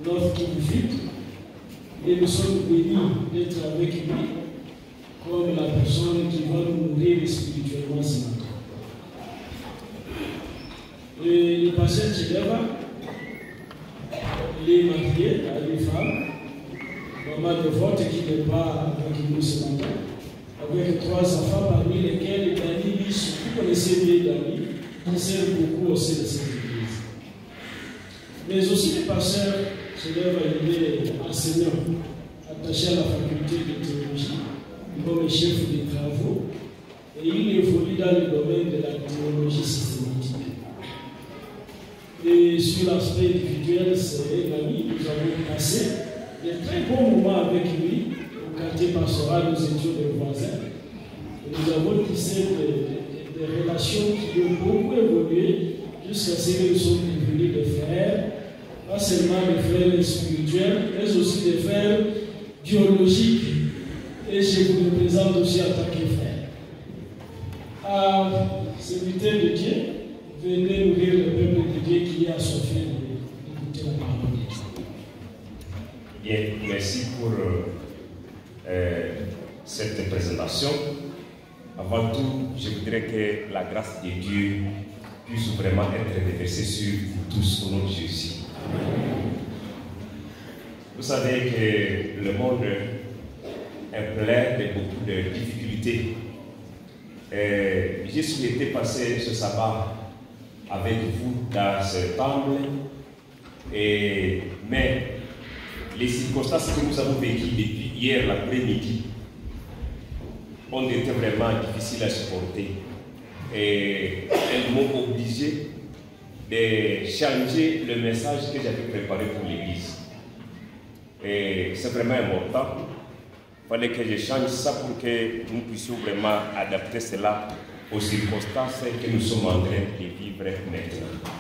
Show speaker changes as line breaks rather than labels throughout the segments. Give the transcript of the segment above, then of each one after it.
Nord Kivu, et nous sommes bénis d'être avec lui comme la personne qui va nous nourrir spirituellement ce matin. Et le pasteur Chideva, il est marié à une femme, maman de vote qui n'est pas avec nous ce matin, avec 3 enfants parmi lesquels Dani, vous connaissez bien Dani, qui sert beaucoup au sein de cette église. Mais aussi le pasteur Chideva, il est enseignant, attaché à la faculté de théologie, comme chef des travaux, et il évolue dans le domaine de la théologie systématique. Et sur l'aspect individuel, c'est un ami, nous avons passé de très bons moments avec lui. Au quartier pastoral, nous étions des voisins. Et nous avons tissé des relations qui ont beaucoup évolué jusqu'à ce que nous sommes devenus des frères, pas seulement des frères spirituels, mais aussi des frères biologiques. Et je vous le présente aussi en tant que frère. Serviteur de Dieu, venez nourrir le peuple de Dieu qui est assoiffé d'écouter la parole de Dieu.
Bien, merci pour cette présentation. Avant tout, je voudrais que la grâce de Dieu puisse vraiment être déversée sur vous tous au nom de Jésus. Vous savez que le monde est plein de beaucoup de difficultés. J'ai souhaité passer ce sabbat avec vous dans ce temple, mais les circonstances que nous avons vécues depuis hier l'après-midi ont été vraiment difficiles à supporter. Et elles m'ont obligé de changer le message que j'avais préparé pour l'Église. Et c'est vraiment important. Il fallait que je change ça pour que nous puissions vraiment adapter cela aux circonstances que nous sommes en train de vivre maintenant.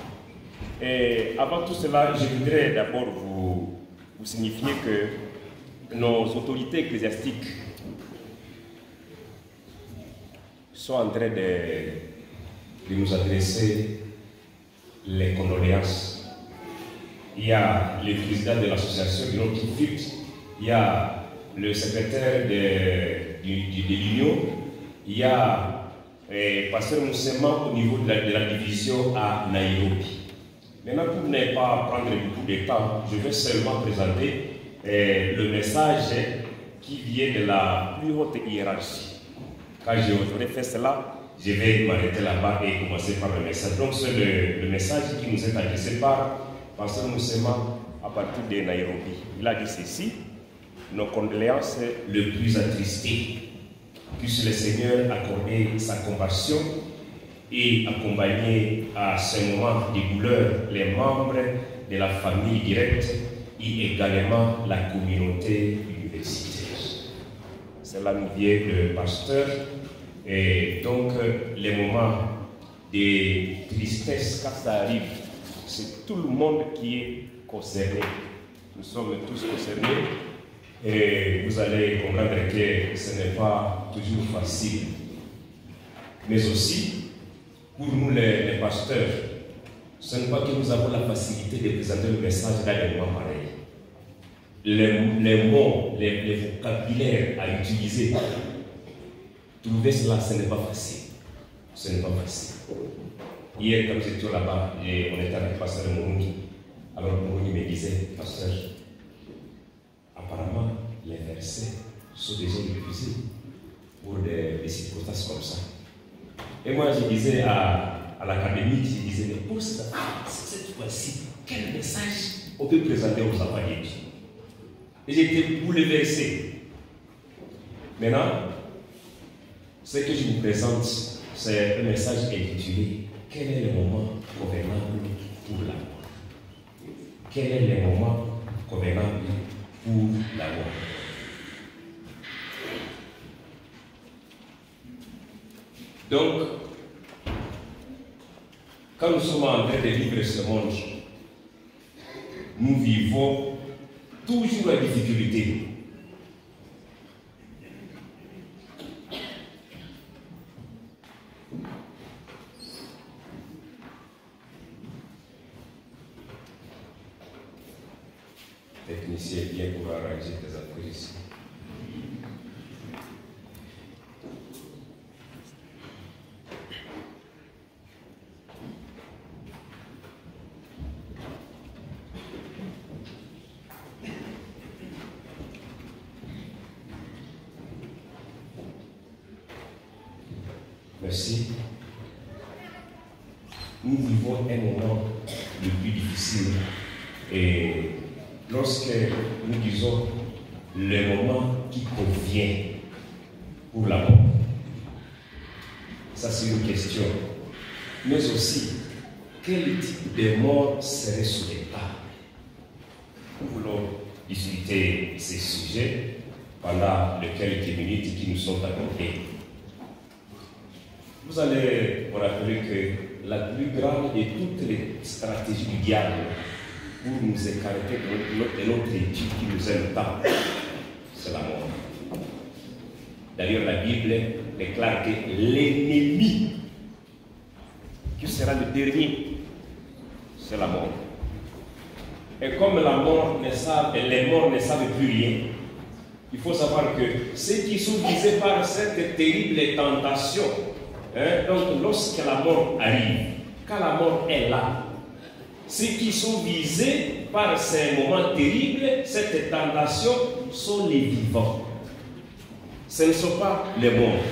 Et avant tout cela, je voudrais d'abord vous signifier que nos autorités ecclésiastiques sont en train de nous adresser les condoléances. Il y a le président de l'association de notre culte, il y a le secrétaire de l'Union, il y a Pasteur Moussema au niveau de la division à Nairobi. Maintenant, pour ne pas prendre beaucoup de temps, je vais seulement présenter le message qui vient de la plus haute hiérarchie. Quand j'aurai fait cela, je vais m'arrêter là-bas et commencer par le message. Donc, c'est le message qui nous est adressé par Pasteur Moussema à partir de Nairobi. Il a dit ceci: nos condoléances les plus attristées. Puisse le Seigneur accorder sa compassion et accompagner à ce moment de douleur les membres de la famille directe et également la communauté universitaire. Cela nous vient de pasteur. Et donc, les moments de tristesse, quand ça arrive, c'est tout le monde qui est concerné. Nous sommes tous concernés. Et vous allez comprendre que ce n'est pas toujours facile. Mais aussi, pour nous les pasteurs, ce n'est pas que nous avons la facilité de présenter le message dans des moments pareils. Les mots, les vocabulaires à utiliser, trouver cela, ce n'est pas facile. Ce n'est pas facile. Hier, quand nous étions là-bas, on était avec le pasteur Mourungi. Alors Mourungi me disait: pasteur, apparemment, les versets sont déjà utilisés pour des circonstances comme ça. Et moi, je disais à l'académie, je disais: mais pour cette fois-ci, quel message on peut présenter aux enfants de Dieu? Et j'étais bouleversé. Maintenant, ce que je vous présente, c'est un message intitulé: quel est le moment convenable pour la mort? Quel est le moment convenable pour la mort? Donc, quand nous sommes en train de vivre ce monde, nous vivons toujours la difficulté. technicien vient pour arranger tes affaires ici. Merci. Nous vivons un moment le plus difficile et lorsque nous disons le moment qui convient pour la mort, ça c'est une question. Mais aussi, quel type de mort serait souhaitable? Nous voulons discuter ces sujets pendant les quelques minutes qui nous sont accordées. Vous allez vous rappeler que la plus grande de toutes les stratégies du diable pour nous écarter de notre étude qui nous aime tant, c'est la mort. D'ailleurs, la Bible déclare que l'ennemi qui sera le dernier, c'est la mort. Et comme la mort les morts ne savent plus rien, il faut savoir que ceux qui sont visés par cette terrible tentation, donc lorsque la mort arrive, quand la mort est là, ceux qui sont visés par ces moments terribles, cette tentation, sont les vivants. Ce ne sont pas les morts.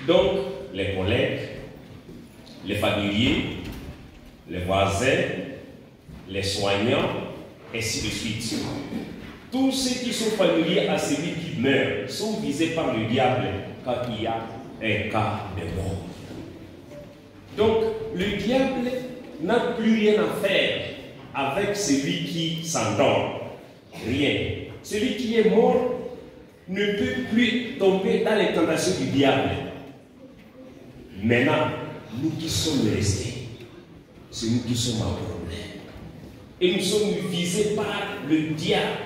Donc, les collègues, les familiers, les voisins, les soignants, ainsi de suite. Tous ceux qui sont familiers à celui qui meurt sont visés par le diable quand il y a un cas de mort. Donc, le diable n'a plus rien à faire avec celui qui s'endort. Rien. Celui qui est mort ne peut plus tomber dans les tentations du diable. Maintenant, nous qui sommes restés, c'est nous qui sommes en problème. Et nous sommes visés par le diable.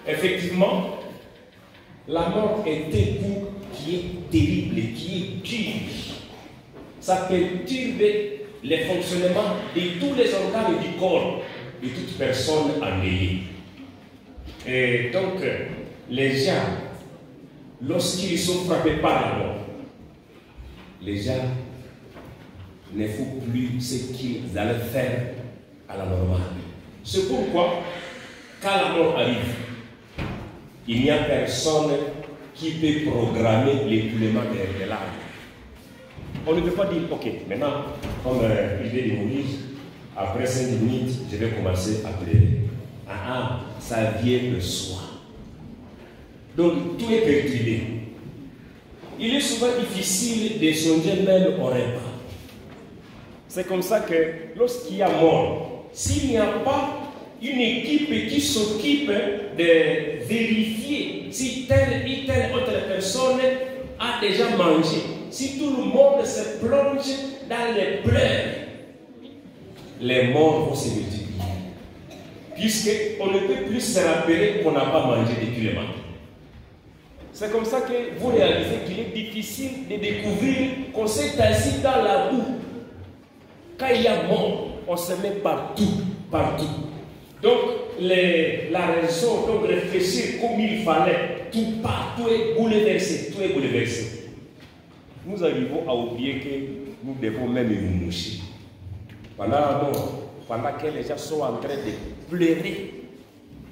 Effectivement, la mort est un coup qui est terrible, qui est dur. Ça perturbe les fonctionnements de tous les organes du corps de toute personne endeuillée. Et donc, les gens, lorsqu'ils sont frappés par la mort, les gens ne font plus ce qu'ils allaient faire à la normale. C'est pourquoi, quand la mort arrive, il n'y a personne qui peut programmer l'écoulement de l'âme. On ne peut pas dire, ok, maintenant, comme l'idée de mourir, après 5 minutes, je vais commencer à pleurer. Ça vient de soi. Donc, tout est perturbé. Il est souvent difficile de songer même au repas. C'est comme ça que lorsqu'il y a mort, s'il n'y a pas une équipe qui s'occupe de vérifier si telle et telle autre personne a déjà mangé, si tout le monde se plonge dans les pleurs, les morts vont se multiplier. Puisqu'on ne peut plus se rappeler qu'on n'a pas mangé depuis le matin. C'est comme ça que vous réalisez qu'il est difficile de découvrir qu'on s'est assis dans la boue. Quand il y a mort, on se met partout, partout. Donc, la raison, donc réfléchir comme il fallait, tout part, tout est bouleversé, tout est bouleversé. Nous arrivons à oublier que nous devons même nous moucher. Pendant la mort, pendant que les gens sont en train de pleurer,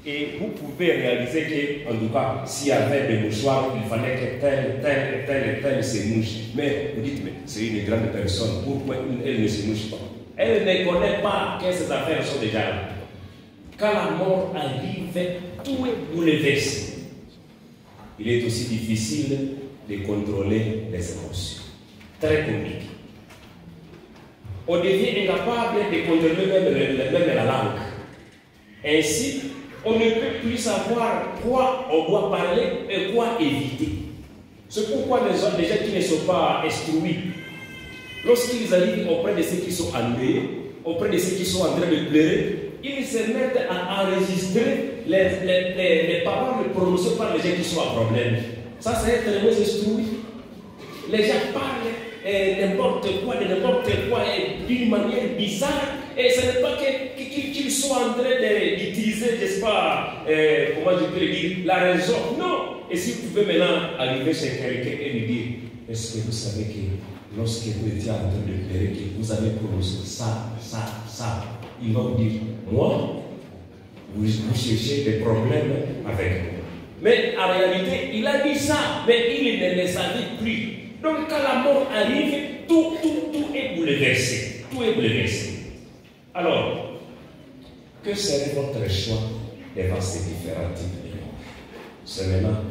et vous pouvez réaliser que, en tout cas, s'il y avait des mouchoirs, il fallait que tel se mouche. Mais vous dites, mais c'est une grande personne, pourquoi elle ne se mouche pas? Elle ne connaît pas que ces affaires sont déjà là. Quand la mort arrive, tout est bouleversé. Il est aussi difficile de contrôler les émotions. Très compliqué. On devient incapable de contrôler même la langue. Ainsi, on ne peut plus savoir quoi on doit parler et quoi éviter. C'est pourquoi les gens qui ne sont pas instruits, lorsqu'ils arrivent auprès de ceux qui sont ennuyés, auprès de ceux qui sont en train de pleurer, ils se mettent à enregistrer les paroles prononcées par les gens qui sont à problème. Ça, c'est être les instruits. Les gens parlent n'importe quoi, d'une manière bizarre, et ce n'est pas qu'ils sont sont en train d'utiliser, n'est-ce pas, comment je peux le dire, la raison. Non. Et si vous pouvez maintenant arriver chez quelqu'un et lui dire, est-ce que vous savez que lorsque vous étiez en train de pleurer, que vous avez prononcé ça, il va vous dire, moi, vous cherchez des problèmes avec moi. Mais en réalité, il a dit ça, mais il ne le savait plus. Donc quand la mort arrive, tout est bouleversé. Tout est bouleversé. Alors, que serait votre choix devant ces différents types de mort? C'est maintenant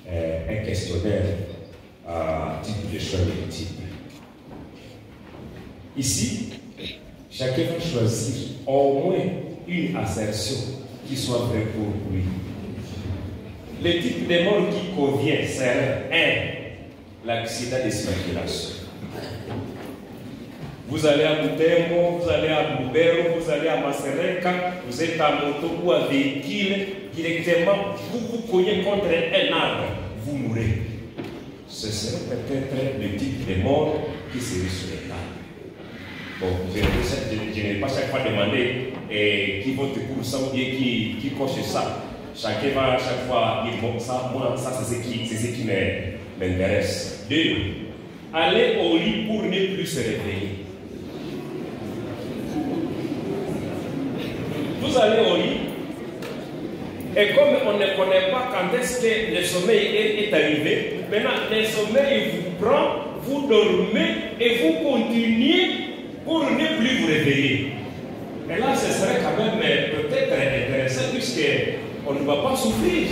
un questionnaire à type de choix multiple. Ici, chacun va choisir au moins une assertion qui soit vraie pour lui. Le type de mort qui convient serait 1. L'accident de circulation. Vous allez à Butembo, vous allez à Lubero, vous allez à Masereka, vous êtes à moto ou à véhicule, directement, vous cognez contre un arbre, vous mourrez. Ce serait peut-être le type de mort qui serait sur les tables. Bon, je n'ai pas chaque fois demandé qui vote pour ça ou bien qui coche ça. Chacun va à chaque fois dire, bon, ça, moi, ça c'est ce qui m'intéresse. 2. Aller au lit pour ne plus se réveiller. Vous allez au lit, et comme on ne connaît pas quand est-ce que le sommeil est arrivé, maintenant le sommeil vous prend, vous dormez et vous continuez pour ne plus vous réveiller. Et là, ce serait quand même peut-être intéressant puisqu'on ne va pas souffrir.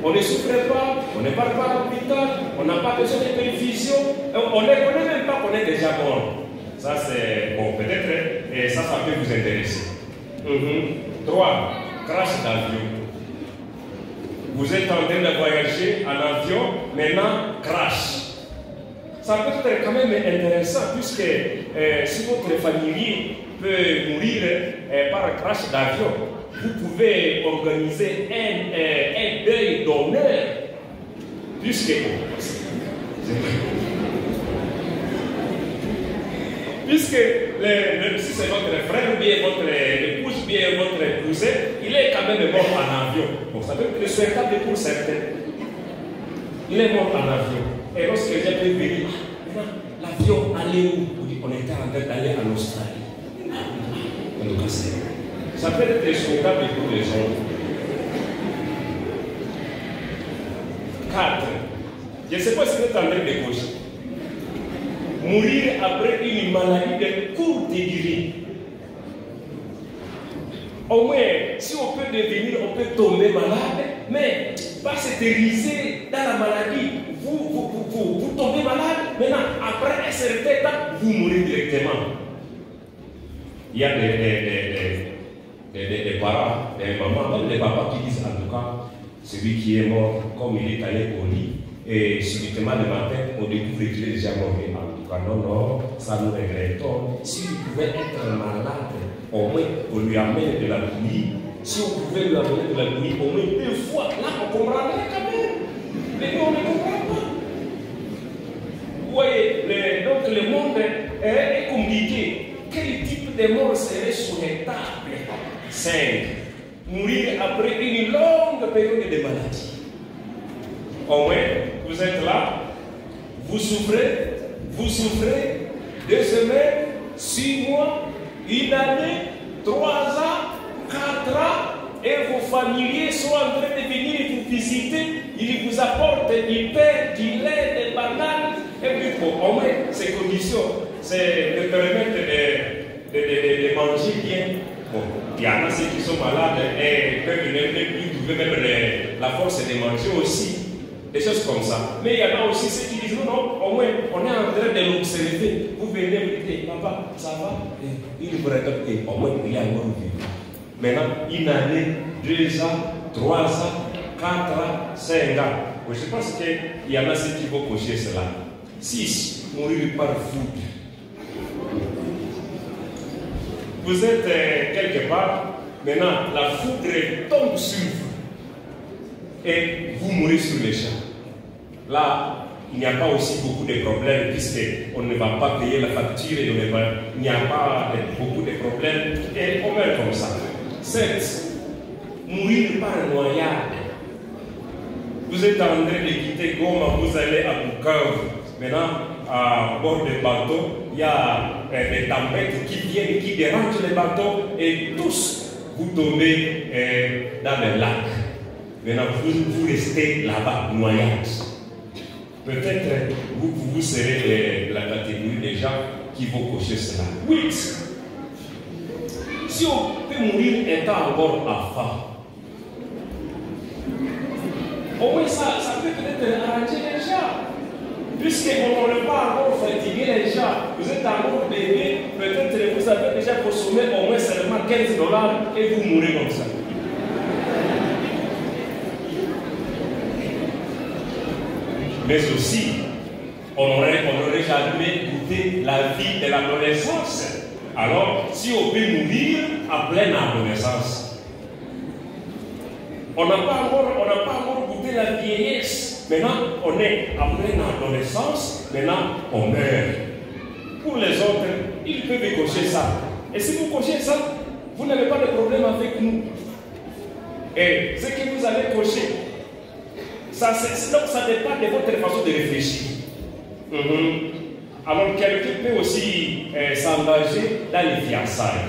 On ne souffre pas, on ne part pas à l'hôpital, on n'a pas besoin de perfusion, on ne connaît même pas qu'on est déjà mort. Ça, c'est bon, peut-être, et ça peut vous intéresser. 3. Crash d'avion. Vous êtes en train de voyager en avion, maintenant, crash. Ça peut être quand même intéressant, puisque si votre familier peut mourir par crash d'avion, vous pouvez organiser un deuil d'honneur, puisque si c'est votre frère, ou bien votre épouse, ou bien votre cousin, il est quand même mort en avion. Bon, ça peut être souhaitable pour certains. Il est mort en avion. Et lorsque j'ai pu venir, l'avion allait où? On était en train d'aller en Australie. Ça peut être souhaitable pour les gens. 4. Je ne sais pas si vous êtes en train de gauche. Mourir après une maladie de courte durée. Au moins, si on peut devenir, on peut tomber malade, mais pas s'éterniser dans la maladie. Vous tombez malade, maintenant, après un certain temps, vous mourrez directement. Il y a des parents, des mamans, même des papas qui disent en tout cas, celui qui est mort, comme il est allé au lit, et subitement le matin, on découvre qu'il est déjà mort. En tout cas, non, ça nous regrettons. Si vous pouvez être malade, au moins, on lui amène de la bouillie. Si on pouvait lui amener de la bouillie au moins 2 fois, là, on comprendrait quand même. Mais nous, on ne comprend pas. Vous voyez, donc le monde est compliqué. Quel type de mort serait souhaitable? 5. Mourir après une longue période de maladie. Au moins, vous êtes là, vous souffrez 2 semaines, 6 mois, 1 année, 3 ans, 4 ans, et vos familiers sont en train de venir vous visiter, ils vous apportent du pain, du lait, des bananes, et puis bon, au moins, ces conditions, c'est de permettre de manger bien. Bon, il y en a ceux qui sont malades et peuvent ne plus trouver même la force de manger aussi. Des choses comme ça. Mais il y en a aussi ceux qui disent non, au moins, on est en train de l'observer. Vous venez vous dites, papa, ça va? Et il vous regarde, au moins, il est encore vivant. Maintenant, 1 année, 2 ans, 3 ans, 4 ans, 5 ans. Je pense qu'il y en a ceux qui vont cocher cela. 6. Mourir par foudre. Vous êtes quelque part, maintenant, la foudre tombe sur vous. Et vous mourrez sur les champs. Là, il n'y a pas aussi beaucoup de problèmes puisqu'on ne va pas payer la facture et il n'y a pas beaucoup de problèmes et on meurt comme ça. Certes, mourir par noyade. Vous êtes en train de quitter Goma, vous allez à Bukavu. Maintenant, à bord des bateaux, il y a des tempêtes qui viennent, qui dérangent les bateaux et tous vous tombez dans le lac. Maintenant, vous restez là-bas, noyade. Peut-être vous serez la catégorie des gens qui vont cocher cela. 8. Si on peut mourir étant encore enfant, au moins ça peut peut-être arranger les gens. Puisqu'on n'aurait pas encore fatigué les gens, vous êtes encore bébé, peut-être vous avez déjà consommé au moins seulement $15 et vous mourrez comme ça. Mais aussi, on n'aurait jamais goûté la vie de l'adolescence. Alors, si on peut mourir à pleine adolescence, on n'a pas encore goûté la vieillesse. Maintenant, on est en pleine adolescence, maintenant, on meurt. Pour les autres, ils peuvent cocher ça. Et si vous cochez ça, vous n'avez pas de problème avec nous. Et ce que vous allez cocher, ça dépend de votre façon de réfléchir. Alors, quelqu'un peut aussi s'engager dans les fiançailles.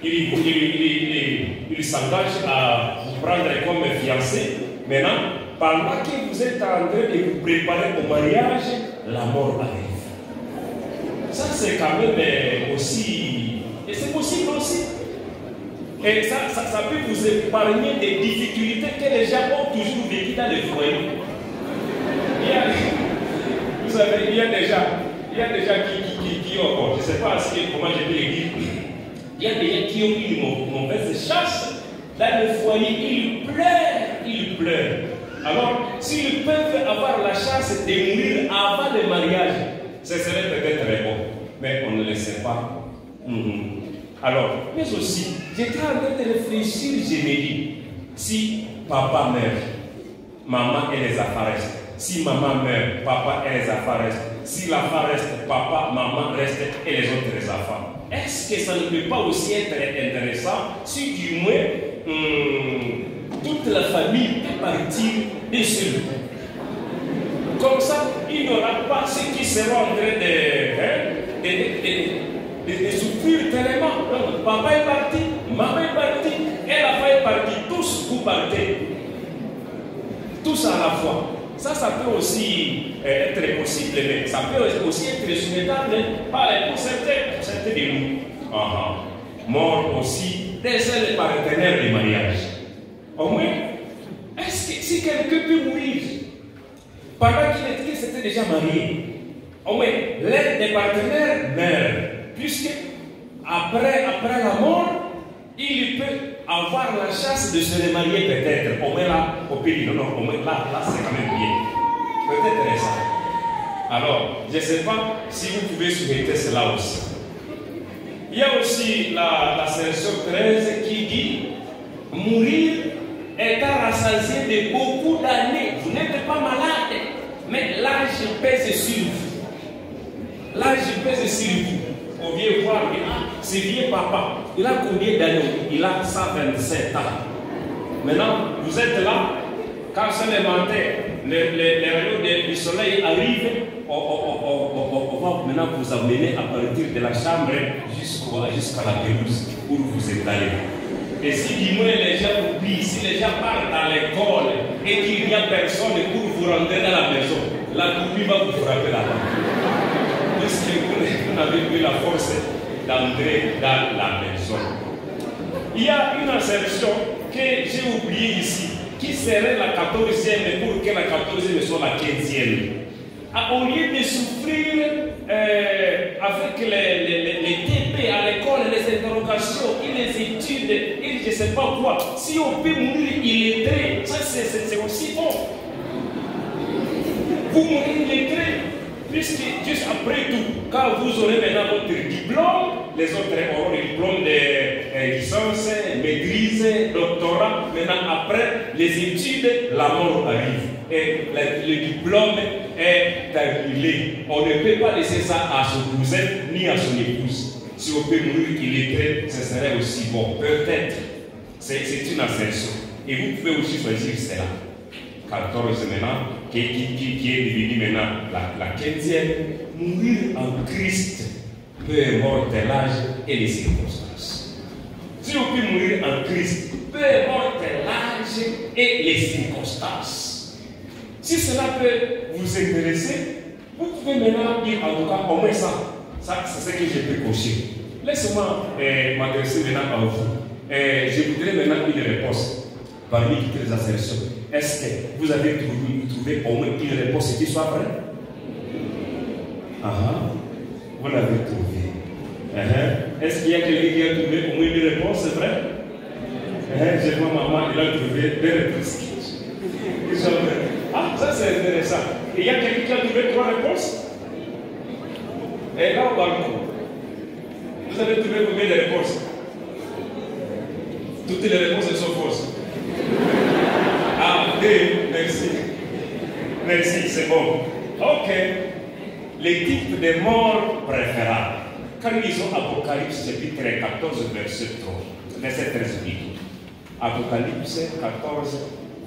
Il s'engage à vous prendre comme fiancé. Maintenant, pendant que vous êtes en train de vous préparer au mariage, la mort arrive. Ça, c'est quand même aussi. Et c'est possible aussi. Et ça peut vous épargner des difficultés que les gens ont toujours vécues dans les foyers. Vous savez, il y a des gens qui ont, je ne sais pas comment je peux le dire, il y a des gens qui ont eu une mauvaise chasse dans le foyer, ils pleurent. Alors, s'ils peuvent avoir la chance de mourir avant le mariage, ce serait peut-être très bon, mais on ne le sait pas. Alors, mais aussi, j'étais en train de réfléchir, je me dis, si papa meurt, maman et les affaires restent. Si maman meurt, papa et les affaires restent. Si l'affaire reste, papa, maman restent et les autres les affaires. Est-ce que ça ne peut pas aussi être intéressant si du moins toute la famille peut partir d'un seul coup? Comme ça, il n'y aura pas ceux qui seront en train de souffrir tellement. Donc, papa est parti, maman est partie, et la femme est partie. Tous vous partez. Tous à la fois. Ça peut aussi être possible, mais ça peut aussi être souhaitable pour certains de nous. Mort aussi des seuls partenaires du mariage. Au moins, est-ce que si quelqu'un peut mourir pendant qu'il s'était déjà marié, au moins l'un des partenaires meurt, puisque après la mort, il peut avoir la chance de se remarier peut-être. Au moins là, au pays, non, au moins là c'est quand même bien. Peut-être ça. Alors, je ne sais pas si vous pouvez souhaiter cela aussi. Il y a aussi la session 13 qui dit mourir étant rassasié de beaucoup d'années. Vous n'êtes pas malade, mais l'âge pèse sur vous. L'âge pèse sur vous. On vient voir, c'est vieux papa. Il a combien d'années? Il a 127 ans. Maintenant, vous êtes là, quand c'est le matin, les rayons du soleil arrivent, on va maintenant vous amener à partir de la chambre jusqu'à la pelouse pour vous étaler. Et si du moins les gens oublient, si les gens partent à l'école et qu'il n'y a personne pour vous rentrer dans la maison, la pluie va vous frapper là-bas. Puisque vous n'avez plus la force d'entrer dans la maison. Il y a une insertion que j'ai oubliée ici, qui serait la 14e pour que la 14e soit la 15e. Au lieu de souffrir avec les TP à l'école, les interrogations, et les études, et je ne sais pas quoi, si on peut mourir illettré, ça c'est aussi bon. Vous mourrez illettré, puisque juste après tout, quand vous aurez maintenant votre diplôme, les autres auront le diplôme de licence, maîtrise, doctorat. Maintenant, après les études, la mort arrive. Et le diplôme est annulé. On ne peut pas laisser ça à son cousin ni à son épouse. Si on peut mourir illettré, ce serait aussi bon. Peut-être. c'est une ascension. Et vous pouvez aussi choisir cela. 14 maintenant, qui est devenu maintenant la 15e. Mourir en Christ, peu importe l'âge et les circonstances. Si on peut mourir en Christ, peu importe l'âge et les circonstances. Si cela peut vous intéresser, vous pouvez maintenant dire en tout cas au moins ça. Ça, c'est ce que j'ai pu cocher. Laissez-moi m'adresser maintenant à vous. Je voudrais maintenant une réponse parmi toutes les assertions. Est-ce que vous avez trouvé au moins une réponse qui soit vraie? Vous l'avez trouvé. Est-ce qu'il y a quelqu'un qui a trouvé au moins une réponse, c'est vrai? Je vois maman, il a trouvé deux réponses. Ah, ça c'est intéressant. Et il y a quelqu'un qui a trouvé 3 réponses? Et là, au balcon, vous avez trouvé combien de réponses? Toutes les réponses sont fausses. Ah, merci. Merci, c'est bon. Ok. Les types de morts préférables. Quand ils ont Apocalypse chapitre 14, verset 13. Apocalypse 14,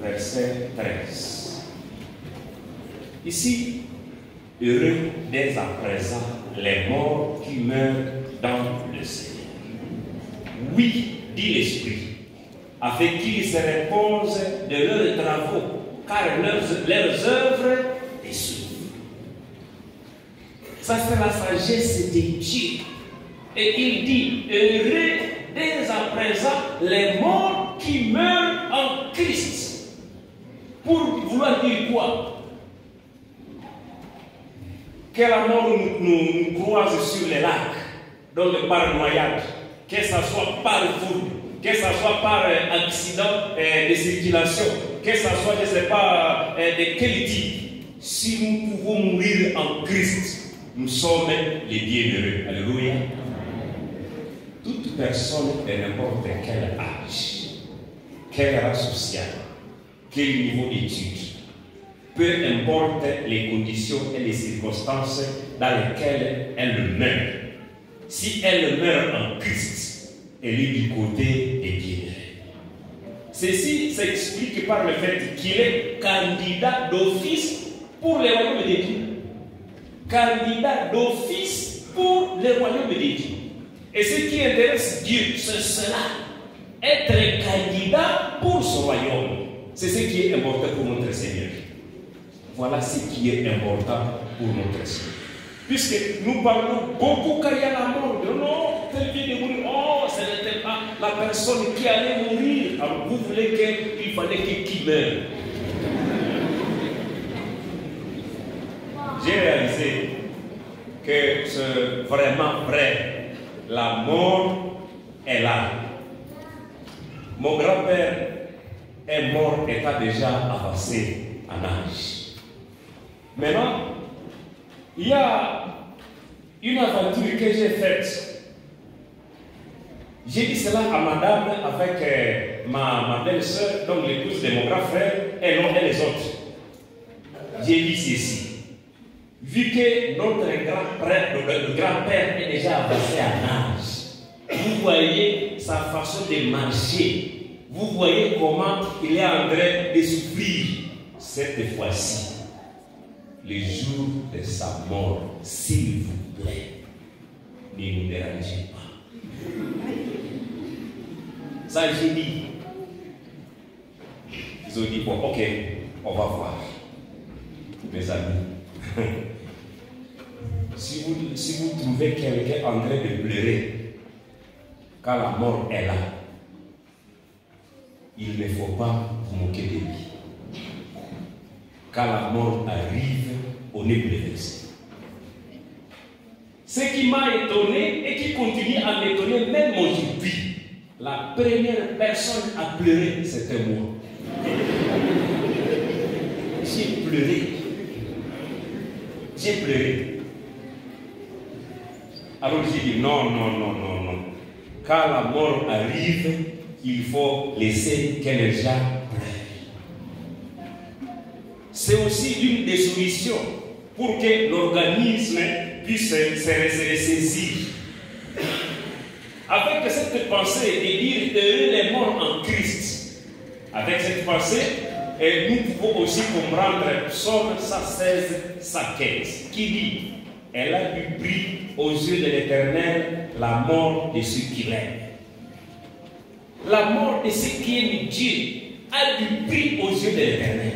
verset 13. Ici, heureux dès à présent les morts qui meurent dans le Seigneur. Oui, dit l'Esprit, afin qu'ils se reposent de leurs travaux, car leurs œuvres les suivent. Ça, c'est la sagesse de Dieu. Et il dit, heureux dès à présent les morts qui meurent en Christ. Pour vouloir dire quoi? Que la mort nous croise sur les lacs, donc par noyade, que ce soit par foudre, que ce soit par accident de circulation, que ce soit, je ne sais pas, de quel type. Si nous pouvons mourir en Christ, nous sommes les bienheureux. Alléluia. Toute personne de n'importe quel âge, quelle race sociale, quel niveau d'études, peu importe les conditions et les circonstances dans lesquelles elle meurt, si elle meurt en Christ, elle est du côté des bienheureux. Ceci s'explique par le fait qu'il est candidat d'office pour les royaumes de Dieu. Candidat d'office pour les royaumes de Dieu. Et ce qui intéresse Dieu, c'est cela. Être candidat pour son royaume. C'est ce qui est important pour notre Seigneur. Voilà ce qui est important pour notre Seigneur. Puisque nous parlons beaucoup quand il y a la mort. Non, tel vient de mourir. Oh, ce n'était pas la personne qui allait mourir. Alors vous voulez qu'il fallait qu'il meure. J'ai réalisé que c'est vraiment vrai. La mort est là. Mon grand-père est mort étant déjà avancé en âge. Maintenant, il y a une aventure que j'ai faite. J'ai dit cela à madame avec ma belle-sœur, donc l'épouse de mon grand frère, et les autres. J'ai dit ceci. Vu que notre grand-père est déjà avancé en âge, vous voyez sa façon de marcher, vous voyez comment il est en train de souffrir. Cette fois-ci, le jour de sa mort, s'il vous plaît, ne nous dérangez pas. Ça, j'ai dit. Ils ont dit, bon, ok, on va voir. Mes amis. Si vous trouvez quelqu'un en train de pleurer quand la mort est là, il ne faut pas vous moquer de lui. Quand la mort arrive, on est bouleversé. Ce qui m'a étonné et qui continue à m'étonner même aujourd'hui, la première personne à pleurer, c'était moi. J'ai pleuré. J'ai pleuré. Alors j'ai dit non. Quand la mort arrive, il faut laisser que les gens pleurent. C'est aussi l'une des solutions pour que l'organisme puisse se ressaisir. avec cette pensée de dire heureux les morts en Christ, avec cette pensée, et nous pouvons aussi comprendre Psaume 116, 115, qui dit elle a du prix aux yeux de l'Éternel la mort de ceux qui l'aiment. La mort de ceux qui aiment Dieu a du prix aux yeux de l'Éternel.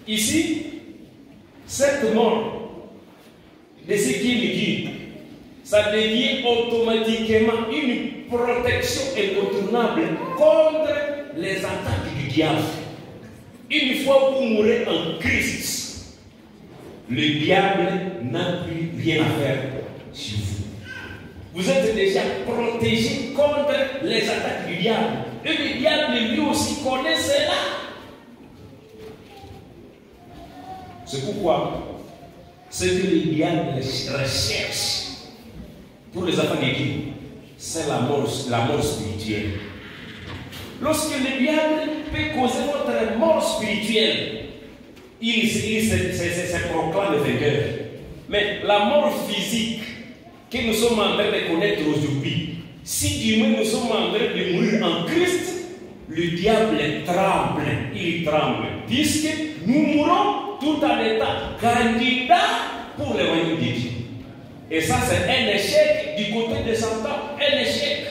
Ici, cette mort de ceux qui aiment Dieu, ça devient automatiquement une protection incontournable contre les attaques du diable. Une fois que vous mourrez en Christ, le diable n'a plus rien à faire sur vous. Vous êtes déjà protégé contre les attaques du diable. Et le diable lui aussi connaît cela. C'est pourquoi ce que le diable recherche pour les enfants de Dieu, c'est la mort spirituelle. Lorsque le diable peut causer votre mort spirituelle, il se proclame vainqueur. Mais la mort physique que nous sommes en train de connaître aujourd'hui, si du moins nous sommes en train de mourir en Christ, le diable tremble, il tremble, puisque nous mourons tout en étant candidats pour le royaume de Dieu. Et ça, c'est un échec du côté de Satan, un échec.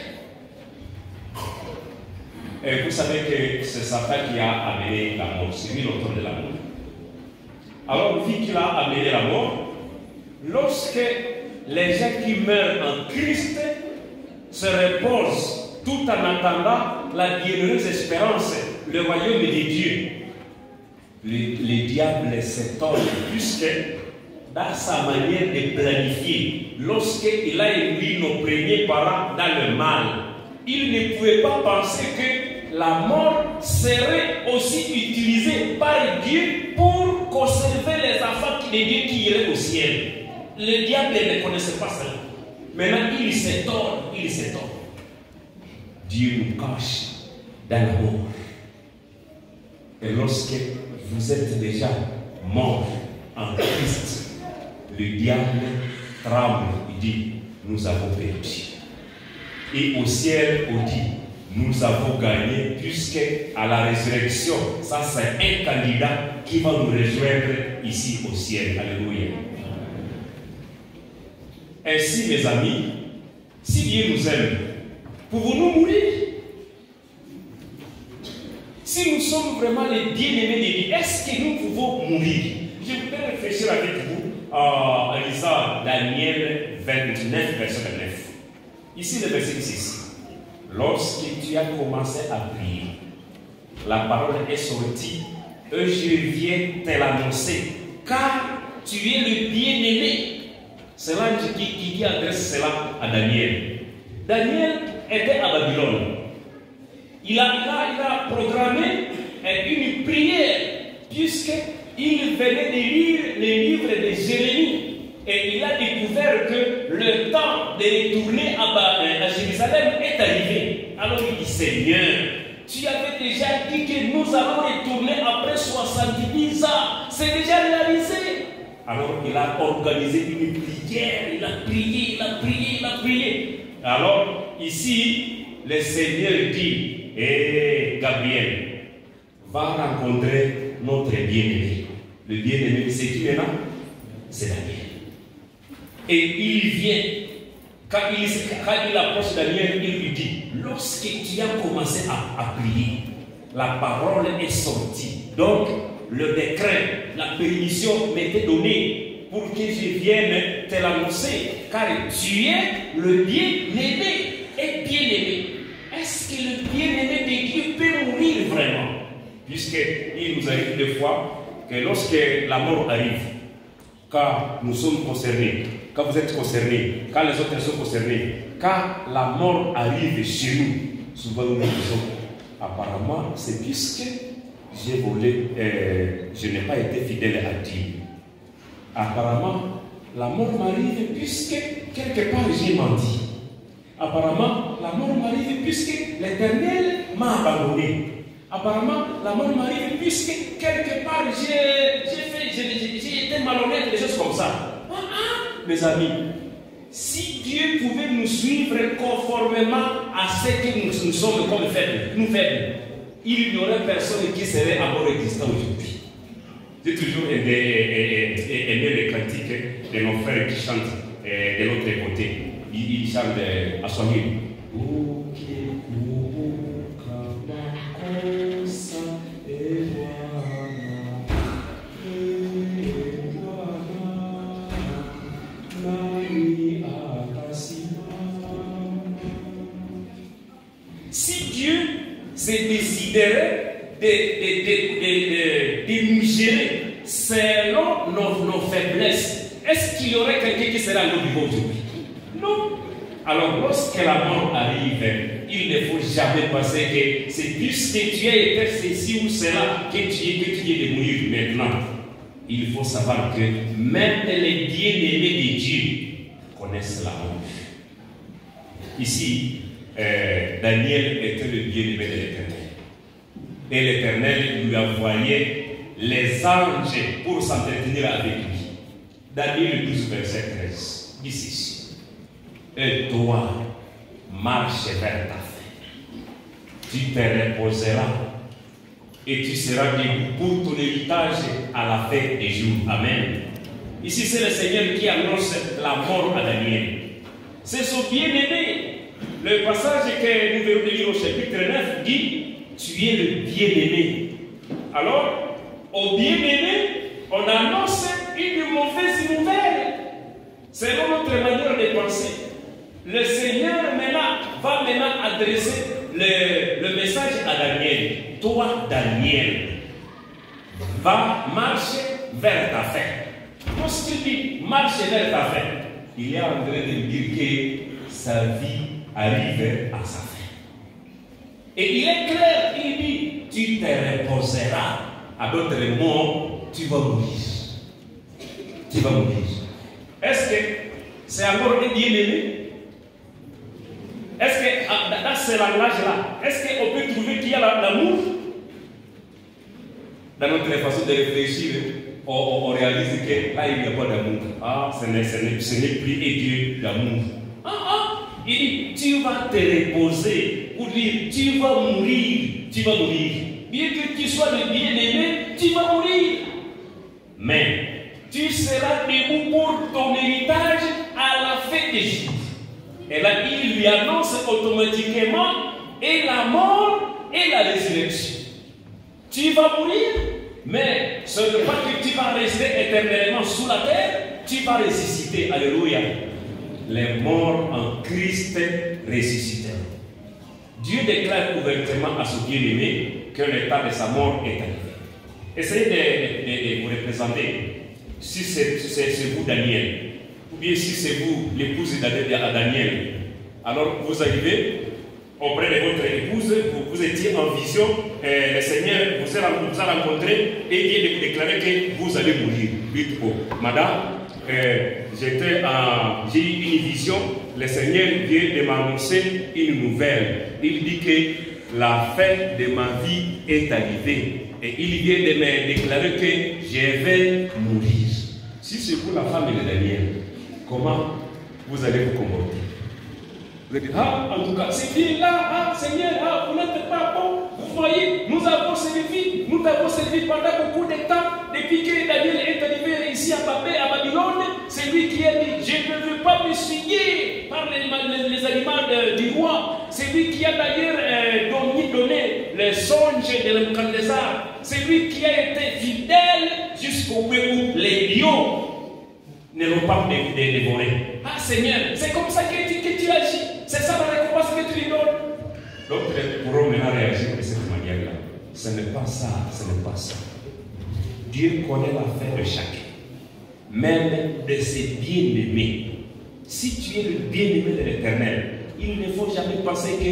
Et vous savez que c'est Satan qui a amené la mort, c'est lui l'auteur de la mort. Alors, vu qu'il a amené la mort, lorsque les gens qui meurent en Christ se reposent tout en attendant la bienheureuse espérance, le royaume de Dieu, le diable s'étonne, puisque dans sa manière de planifier, lorsqu'il a élu nos premiers parents dans le mal, il ne pouvait pas penser que la mort serait aussi utilisée par Dieu pour conserver les enfants de Dieu qui iraient au ciel. Le diable ne connaissait pas cela. Maintenant, il s'étonne, il s'étonne. Dieu nous cache dans la mort. Et lorsque vous êtes déjà mort en Christ, le diable tremble, il dit, nous avons perdu. Et au ciel, on dit, nous avons gagné, puisque à la résurrection, ça c'est un candidat qui va nous rejoindre ici au ciel. Alléluia. Ainsi, mes amis, si Dieu nous aime, pouvons-nous mourir? Si nous sommes vraiment les bien-aimés de Dieu, est-ce que nous pouvons mourir? Je voudrais réfléchir avec vous en lisant Daniel 29, verset 29. Ici, le verset 6. Lorsque tu as commencé à prier, la parole est sortie, et je viens te l'annoncer, car tu es le bien-aimé. C'est l'ange qui adresse cela à Daniel. Daniel était à Babylone. Il a programmé une prière, puisqu'il venait de lire les livres de Jérémie. Et il a découvert que le temps de retourner à Jérusalem est arrivé. Alors il dit, Seigneur, tu avais déjà dit que nous allons retourner après 70 ans. C'est déjà réalisé. Alors il a organisé une prière. Il a prié, il a prié, il a prié. Alors ici, le Seigneur dit, Gabriel, va rencontrer notre bien-aimé. Le bien-aimé, c'est qui maintenant? C'est Daniel. Et il vient, quand il approche Daniel, il lui dit, lorsque tu as commencé à prier, la parole est sortie. Donc, le décret, la permission m'était donnée pour que je vienne te l'annoncer, car tu es le bien-aimé et bien-aimé. Est-ce que le bien-aimé de Dieu peut mourir vraiment? Puisqu'il nous arrive des fois que lorsque la mort arrive, car nous sommes concernés, quand vous êtes concernés, quand les autres sont concernés, quand la mort arrive chez nous, souvent nous disons, apparemment c'est puisque j'ai volé, je n'ai pas été fidèle à Dieu. Apparemment, la mort m'arrive puisque quelque part j'ai menti. Apparemment, la mort m'arrive puisque l'Éternel m'a abandonné. Apparemment, la mort m'arrive puisque quelque part j'ai été malhonnête, des choses comme ça. Mes amis, si Dieu pouvait nous suivre conformément à ce que nous sommes comme faibles, nous faibles, il n'y aurait personne qui serait encore existant aujourd'hui. J'ai toujours aimé les cantiques de nos frères qui chantent de l'autre côté. Ils chantent à Swahili. Si Dieu se déciderait de nous gérer selon nos faiblesses, est-ce qu'il y aurait quelqu'un qui serait à nos niveaux aujourd'hui? Non. Alors, lorsque la mort arrive, il ne faut jamais penser que c'est puisque tu as été ceci ou cela que tu es de mourir maintenant. Il faut savoir que même les bien-aimés de Dieu connaissent la mort. Ici, Daniel était le bien-aimé de l'Éternel. Et l'Éternel lui envoyait les anges pour s'entretenir avec lui. Daniel 12, verset 13. Ici. Et toi, marche vers ta fin. Tu te reposeras et tu seras debout pour ton héritage à la fin des jours. Amen. Ici, c'est le Seigneur qui annonce la mort à Daniel. C'est son bien-aimé. Le passage que nous venons de lire au chapitre 9 dit: tu es le bien-aimé. Alors, au bien-aimé, on annonce une mauvaise nouvelle. Selon notre manière de penser, le Seigneur va maintenant adresser le message à Daniel. Toi, Daniel, va marcher vers ta fin. Lorsqu'il dit marche vers ta fin, il est en train de dire que sa vie arrive à sa fin. Et il est clair, il dit, tu te reposeras. À d'autres mots, tu vas mourir. Tu vas mourir. Est-ce que c'est encore un bien-aimé? Est-ce que dans ce langage-là, est-ce qu'on peut trouver qu'il y a l'amour? Dans notre façon de réfléchir, on réalise que là, il n'y a pas d'amour. Ah, ce n'est plus Dieu d'amour. Il dit, tu vas te reposer, ou dire, tu vas mourir, tu vas mourir. Bien que tu sois le bien-aimé, tu vas mourir. Mais tu seras debout pour ton héritage à la fin des jours. Et là, il lui annonce automatiquement et la mort et la résurrection. Tu vas mourir, mais ce n'est pas que tu vas rester éternellement sous la terre, tu vas ressusciter. Alléluia. Les morts en Christ ressusciteront. Dieu déclare ouvertement à son bien-aimé que le temps de sa mort est arrivé. Essayez de vous représenter. Si c'est vous, Daniel, ou bien si c'est vous, l'épouse à Daniel, alors vous arrivez auprès de votre épouse, vous étiez en vision, le Seigneur vous a rencontré et vient de vous déclarer que vous allez mourir. Dites, oh, madame, j'ai eu une vision, le Seigneur vient de m'annoncer une nouvelle. Il dit que la fin de ma vie est arrivée. Et il vient de me déclarer que je vais mourir. Si c'est vous la femme de Daniel, comment vous allez vous comporter? Vous allez dire, en tout cas, c'est bien là, Seigneur, vous n'êtes pas bon. Vous voyez, nous avons servi pendant beaucoup de temps, depuis que Daniel est arrivé ici à Babylone. C'est lui qui a dit, je ne veux pas me souiller par les aliments du roi. C'est lui qui a d'ailleurs donné le songe de Nebuchadnezzar. C'est lui qui a été fidèle jusqu'au bout où les lions ne l'ont pas dévoré. Seigneur, c'est comme ça que tu agis. C'est ça la récompense que tu lui donnes. D'autres pourront maintenant réagir de cette manière-là. Ce n'est pas ça, ce n'est pas ça. Dieu connaît la fin de chacun, même de ses bien-aimés. Si tu es le bien-aimé de l'Éternel, il ne faut jamais penser que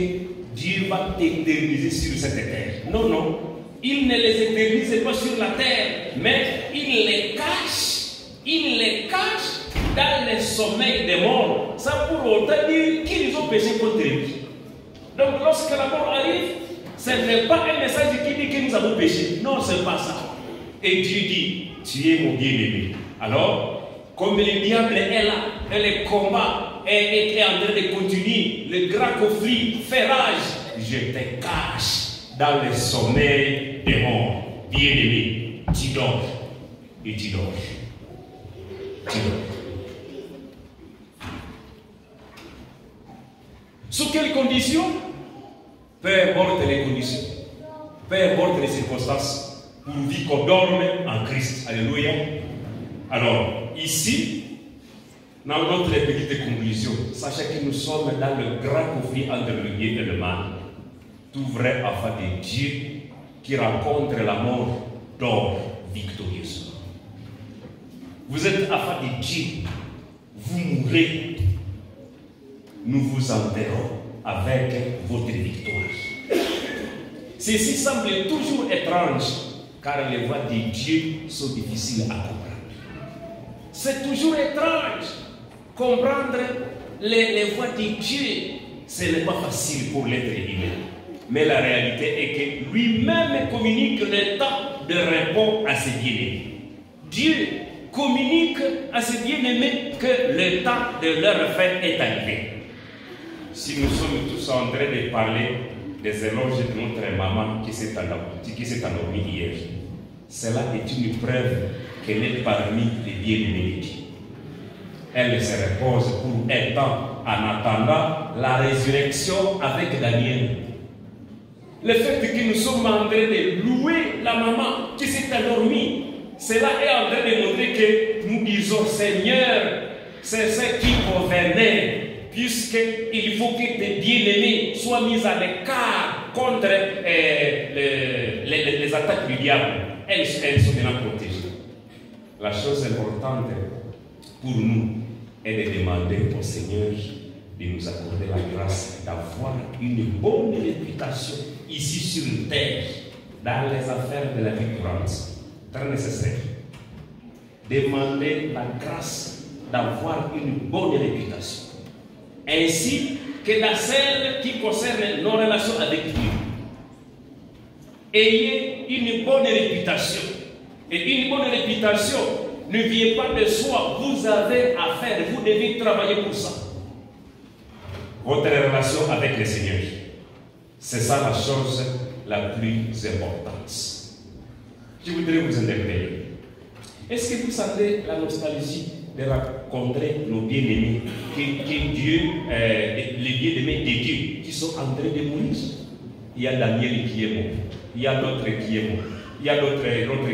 Dieu va t'éterniser sur cette terre. Non, non. Il ne les éternise pas sur la terre, mais il les cache. Il les cache dans le sommeil des morts. Ça pour autant dire qu'ils ont péché contre lui. Donc lorsque la mort arrive, ce n'est pas un message qui dit que nous avons péché. Non, ce n'est pas ça. Et Dieu dit, tu es mon bien-aimé. Alors, comme le diable est là, et le combat est en train de continuer, le grand conflit fait rage, je te cache dans le sommeil des morts. Bien-aimé, tu dors et tu dors. Tu dors. Sous quelles conditions? Peu importe les conditions, peu importe les circonstances, pourvu qu'on dorme en Christ. Alléluia. Alors, ici, dans notre petite conclusion, sachez que nous sommes dans le grand conflit entre le bien et le mal. Tout vrai afin de Dieu qui rencontre la mort dort victorieusement. Vous êtes afin de Dieu, vous mourrez. Nous vous enterrons avec votre victoire. Ceci semble toujours étrange, car les voies de Dieu sont difficiles à comprendre. C'est toujours étrange. Comprendre les voies de Dieu, ce n'est pas facile pour l'être humain. Mais la réalité est que lui-même communique le temps de répondre à ses bien-aimés. Dieu communique à ses bien-aimés que le temps de leur fin est arrivé. Si nous sommes tous en train de parler des éloges de notre maman qui s'est endormie hier, cela est une preuve qu'elle est parmi les bien-aimés de Dieu. Elle se repose pour un temps en attendant la résurrection avec Daniel. Le fait que nous sommes en train de louer la maman qui s'est endormie, cela est en train de montrer que nous disons Seigneur, c'est ce qui convenait. Puisqu'il faut que tes bien-aimés soient mis à l'écart contre les attaques du diable. Elles sont maintenant protégées. La chose importante pour nous est de demander au Seigneur de nous accorder la grâce d'avoir une bonne réputation ici sur terre, dans les affaires de la vie courante. Très nécessaire. Demander la grâce d'avoir une bonne réputation, ainsi que dans celle qui concerne nos relations avec Dieu. Ayez une bonne réputation. Et une bonne réputation ne vient pas de soi. Vous avez à faire, vous devez travailler pour ça. Votre relation avec le Seigneur, c'est ça la chose la plus importante. Je voudrais vous interpeller. Est-ce que vous sentez la nostalgie de rencontrer nos bien-aimés, que Dieu, les bien-aimés de Dieu qui sont en train de mourir? Il y a Daniel qui est mort, il y a d'autres qui est mort, il y a l'autre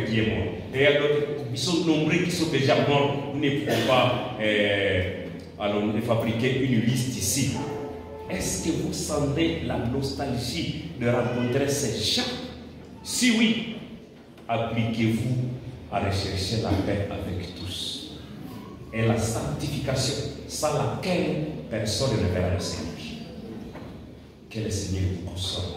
qui est mort, et il y a d'autres, ils sont nombreux qui sont déjà morts. Nous ne pouvons pas fabriquer une liste ici. Est-ce que vous sentez la nostalgie de rencontrer ces gens? Si oui, appliquez-vous à rechercher la paix avec tous et la sanctification, sans laquelle personne ne verra le Seigneur. Que le Seigneur vous console,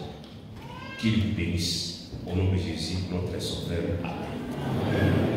qu'il vous bénisse. Au nom de Jésus, notre Sauveur. Amen.